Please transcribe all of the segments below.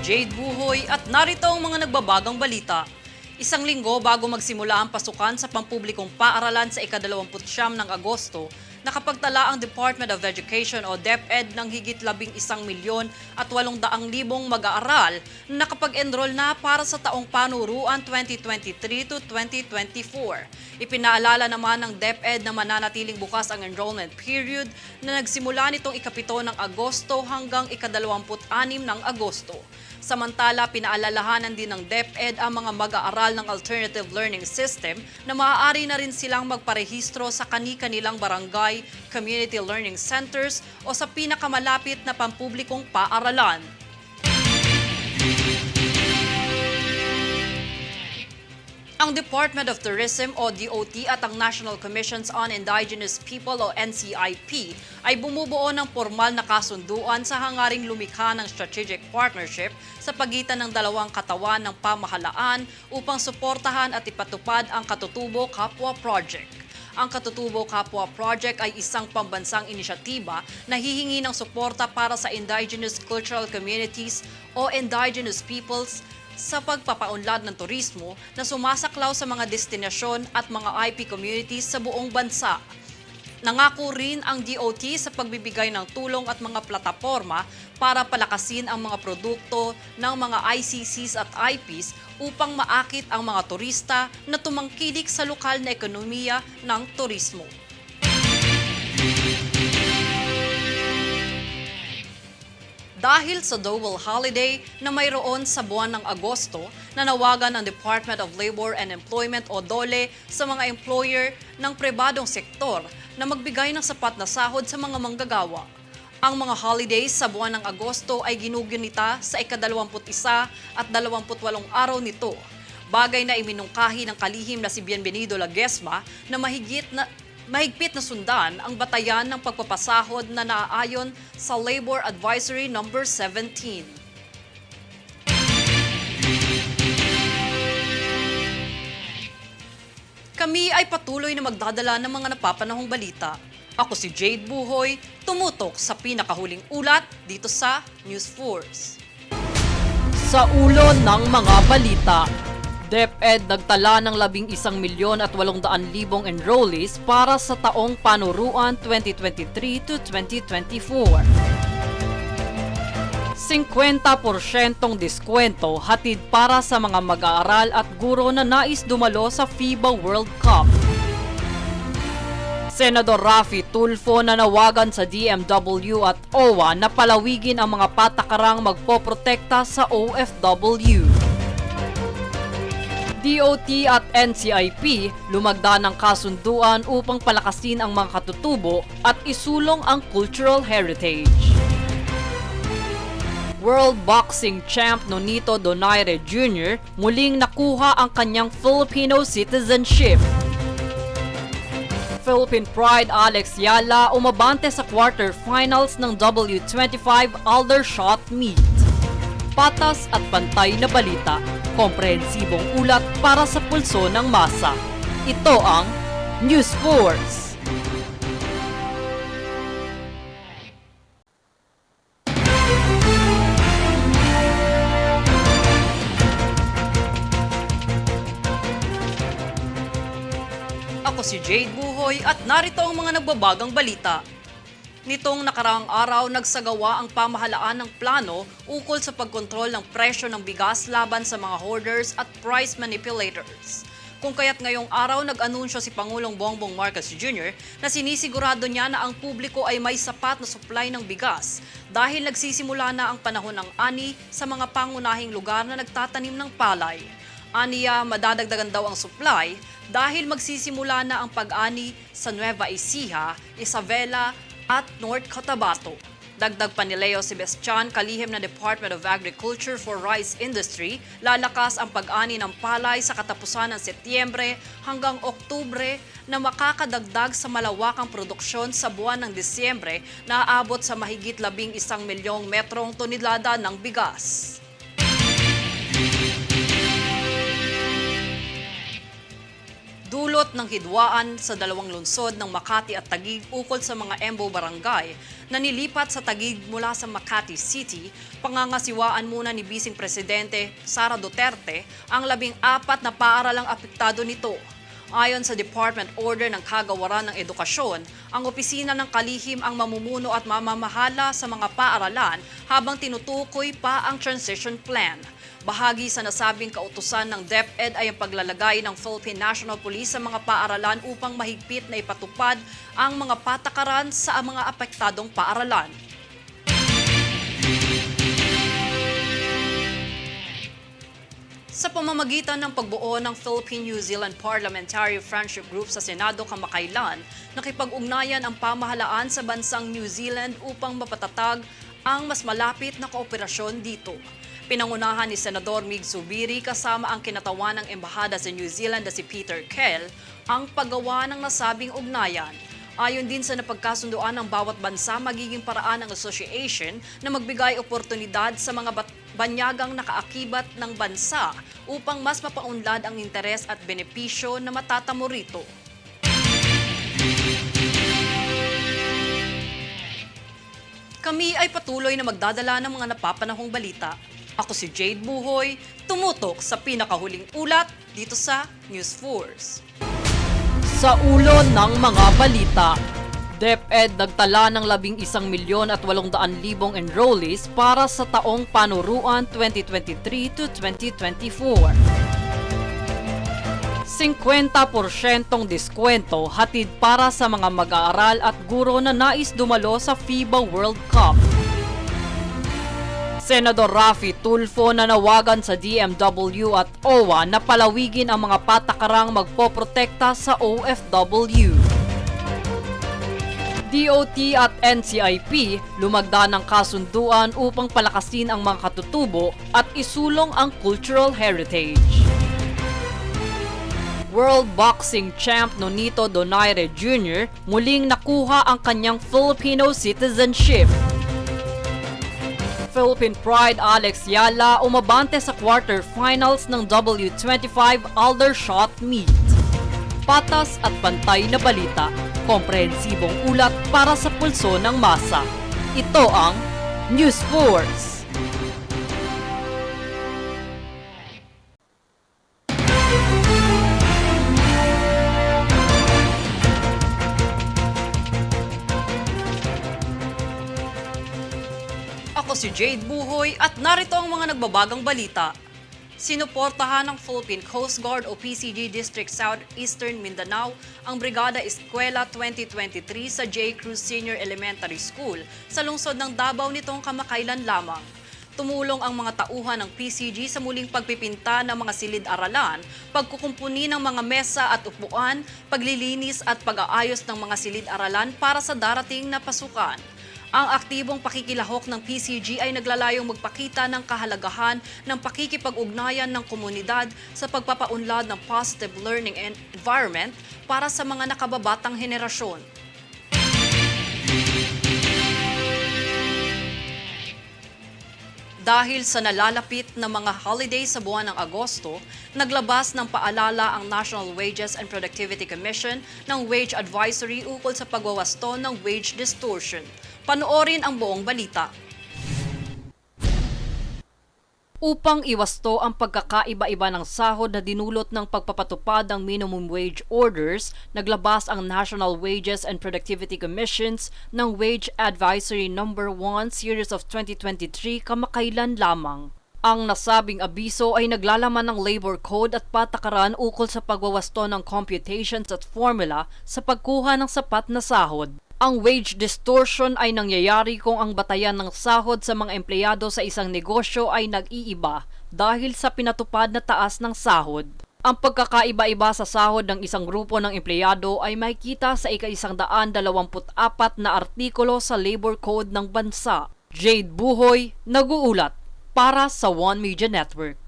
Jade Buhoy at narito ang mga nagbabagang balita. Isang linggo bago magsimula ang pasukan sa pampublikong paaralan sa ika-29 ng Agosto, nakapagtala ang Department of Education o DepEd ng higit 11,800,000 mag-aaral na nakapag-enroll na para sa taong panuruan 2023 to 2024. Ipinaalala naman ng DepEd na mananatiling bukas ang enrollment period na nagsimula nitong ika-7 ng Agosto hanggang ika-26 ng Agosto. Samantala, pinaalalahanan din ng DepEd ang mga mag-aaral ng Alternative Learning System na maaari na rin silang magparehistro sa kani-kanilang barangay, community learning centers o sa pinakamalapit na pampublikong paaralan. Ang Department of Tourism o DOT at ang National Commissions on Indigenous People o NCIP ay bumubuo ng formal na kasunduan sa hangaring lumikha ng strategic partnership sa pagitan ng dalawang katawan ng pamahalaan upang suportahan at ipatupad ang Katutubo Kapwa Project. Ang Katutubo Kapwa Project ay isang pambansang inisyatiba na hihingi ng suporta para sa indigenous cultural communities o indigenous peoples sa pagpapaunlad ng turismo na sumasaklaw sa mga destinasyon at mga IP communities sa buong bansa. Nangako rin ang DOT sa pagbibigay ng tulong at mga plataporma para palakasin ang mga produkto ng mga ICCs at IPs upang maakit ang mga turista na tumangkilik sa lokal na ekonomiya ng turismo. Dahil sa double holiday na mayroon sa buwan ng Agosto, nanawagan ang Department of Labor and Employment o DOLE sa mga employer ng pribadong sektor na magbigay ng sapat na sahod sa mga manggagawa. Ang mga holidays sa buwan ng Agosto ay ginugunita sa ika-21 at 28 araw nito. Bagay na iminungkahi ng kalihim na si Bienvenido Laguesma na mahigpit na sundan ang batayan ng pagpapasahod na naaayon sa Labor Advisory No. 17. Kami ay patuloy na magdadala ng mga napapanahong balita. Ako si Jade Buhoy, tumutok sa pinakahuling ulat dito sa News Force. Sa ulo ng mga balita, DepEd nagtala ng 11,800,000 enrollees para sa taong panuruan 2023 to 2024. 50% diskwento hatid para sa mga mag-aaral at guro na nais dumalo sa FIBA World Cup. Senador Raffy Tulfo nanawagan sa DMW at OWA na palawigin ang mga patakarang magpoprotekta sa OFW. DOT at NCIP lumagda ng kasunduan upang palakasin ang mga katutubo at isulong ang cultural heritage. World Boxing Champ Nonito Donaire Jr. muling nakuha ang kanyang Filipino citizenship. Philippine Pride Alex Yala umabante sa quarterfinals ng W25 Aldershot Meet. Patas at pantay na balita, komprehensibong ulat para sa pulso ng masa. Ito ang News Force. Ako si Jade Buhoy at narito ang mga nagbabagang balita. Nitong nakaraang araw, nagsagawa ang pamahalaan ng plano ukol sa pagkontrol ng presyo ng bigas laban sa mga hoarders at price manipulators. Kung kaya't ngayong araw, nag-anunsyo si Pangulong Bongbong Marcos Jr. na sinisigurado niya na ang publiko ay may sapat na supply ng bigas dahil nagsisimula na ang panahon ng ani sa mga pangunahing lugar na nagtatanim ng palay. Aniya, madadagdagan daw ang supply dahil magsisimula na ang pag-ani sa Nueva Ecija, Isabela, at North Cotabato. Dagdag pa ni Leo Sebastian, kalihim ng Department of Agriculture for Rice Industry, lalakas ang pag-ani ng palay sa katapusan ng Setyembre hanggang Oktubre na makakadagdag sa malawakang produksyon sa buwan ng Disyembre na aabot sa mahigit 11,000,000 metrong tonelada ng bigas. Dulot ng hidwaan sa dalawang lungsod ng Makati at Taguig ukol sa mga Embo Barangay na nilipat sa Taguig mula sa Makati City, pangangasiwaan muna ni Bising Presidente Sara Duterte ang 14 na paaralang apektado nito. Ayon sa Department Order ng Kagawaran ng Edukasyon, ang opisina ng kalihim ang mamumuno at mamamahala sa mga paaralan habang tinutukoy pa ang transition plan. Bahagi sa nasabing kautusan ng DepEd ay ang paglalagay ng Philippine National Police sa mga paaralan upang mahigpit na ipatupad ang mga patakaran sa mga apektadong paaralan. Sa pamamagitan ng pagbuo ng Philippine-New Zealand Parliamentary Friendship Group sa Senado kamakailan, nakipag-ugnayan ang pamahalaan sa bansang New Zealand upang mapatatag ang mas malapit na kooperasyon dito. Pinangunahan ni Senador Mig Zubiri kasama ang kinatawan ng embahada sa New Zealand na si Peter Kell ang paggawa ng nasabing ugnayan. Ayon din sa napagkasunduan ng bawat bansa, magiging paraan ng association na magbigay oportunidad sa mga banyagang nakaakibat ng bansa upang mas mapaunlad ang interes at benepisyo na matatamo rito. Kami ay patuloy na magdadala ng mga napapanahong balita. Ako si Jade Buhoy, tumutok sa pinakahuling ulat dito sa News Force. Sa ulo ng mga balita, DepEd nagtala ng 11,800,000 enrollees para sa taong panuruan 2023 to 2024. 50% diskwento hatid para sa mga mag-aaral at guro na nais dumalo sa FIBA World Cup. Senador Raffy Tulfo nanawagan sa DMW at OWA na palawigin ang mga patakarang magpoprotekta sa OFW. DOT at NCIP lumagda ng kasunduan upang palakasin ang mga katutubo at isulong ang cultural heritage. World Boxing Champ Nonito Donaire Jr. muling nakuha ang kanyang Filipino citizenship. Philippine Pride Alex Yala umabante sa quarterfinals ng W25 Aldershot Meet. Patas at pantay na balita, komprehensibong ulat para sa pulso ng masa. Ito ang News Force. Ako si Jade Buhoy at narito ang mga nagbabagang balita. Sinuportahan ng Philippine Coast Guard o PCG District Southeastern Mindanao ang Brigada Eskwela 2023 sa J. Cruz Senior Elementary School sa lungsod ng Davao nitong kamakailan lamang. Tumulong ang mga tauhan ng PCG sa muling pagpipinta ng mga silid-aralan, pagkukumpuni ng mga mesa at upuan, paglilinis at pag-aayos ng mga silid-aralan para sa darating na pasukan. Ang aktibong pakikilahok ng PCG ay naglalayong magpakita ng kahalagahan ng pakikipag-ugnayan ng komunidad sa pagpapaunlad ng positive learning environment para sa mga nakababatang henerasyon. Dahil sa nalalapit na mga holiday sa buwan ng Agosto, naglabas ng paalala ang National Wages and Productivity Commission ng Wage Advisory ukol sa pagwawasto ng wage distortion. Panoorin ang buong balita. Upang iwasto ang pagkakaiba-iba ng sahod na dinulot ng pagpapatupad ng minimum wage orders, naglabas ang National Wages and Productivity Commissions ng Wage Advisory No. 1 Series of 2023 kamakailan lamang. Ang nasabing abiso ay naglalaman ng labor code at patakaran ukol sa pagwawasto ng computations at formula sa pagkuha ng sapat na sahod. Ang wage distortion ay nangyayari kung ang batayan ng sahod sa mga empleyado sa isang negosyo ay nag-iiba dahil sa pinatupad na taas ng sahod. Ang pagkakaiba-iba sa sahod ng isang grupo ng empleyado ay makikita sa ika-124 na artikulo sa Labor Code ng bansa. Jade Buhoy, nag-uulat para sa One Media Network.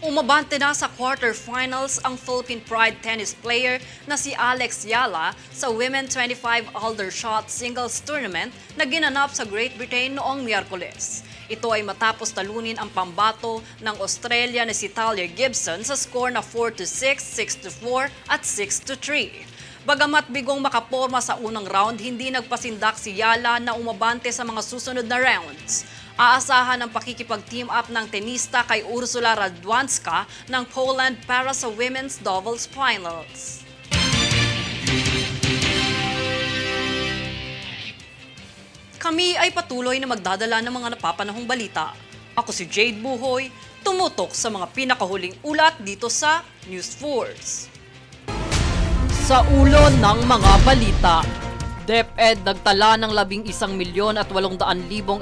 Umabante na sa quarterfinals ang Philippine Pride tennis player na si Alex Yala sa Women 25 Aldershot Singles Tournament na ginanap sa Great Britain noong Miyerkules. Ito ay matapos talunin ang pambato ng Australia na si Talia Gibson sa score na 4-6, 6-4 at 6-3. Bagamat bigong makaporma sa unang round, hindi nagpasindak si Yala na umabante sa mga susunod na rounds. Aasahan ang pakikipag-team up ng tenista kay Ursula Radwanska ng Poland para sa women's doubles finals. Kami ay patuloy na magdadala ng mga napapanahong balita. Ako si Jade Buhoy, tumutok sa mga pinakahuling ulat dito sa News Force. Sa ulo ng mga balita, DepEd nagtala ng 11,800,000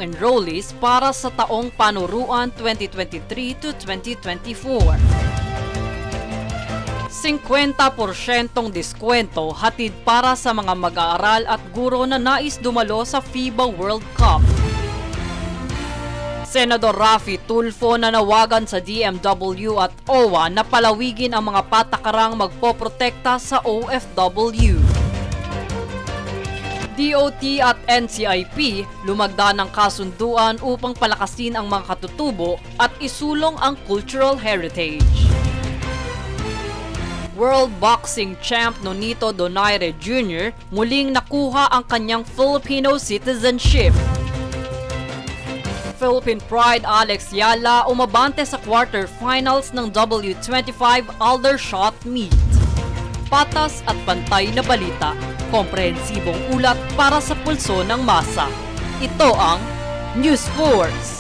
enrollees para sa taong panuruan 2023 to 2024. 50% diskwento hatid para sa mga mag-aaral at guro na nais dumalo sa FIBA World Cup. Senador Raffy Tulfo nanawagan sa DMW at OWA na palawigin ang mga patakarang magpoprotekta sa OFW. DOT at NCIP lumagda ng kasunduan upang palakasin ang mga katutubo at isulong ang cultural heritage. World Boxing Champ Nonito Donaire Jr. muling nakuha ang kanyang Filipino citizenship. Philippine Pride Alex Yala umabante sa quarterfinals ng W25 Aldershot Meet. Patas at pantay na balita, komprehensibong ulat para sa pulso ng masa. Ito ang News Force.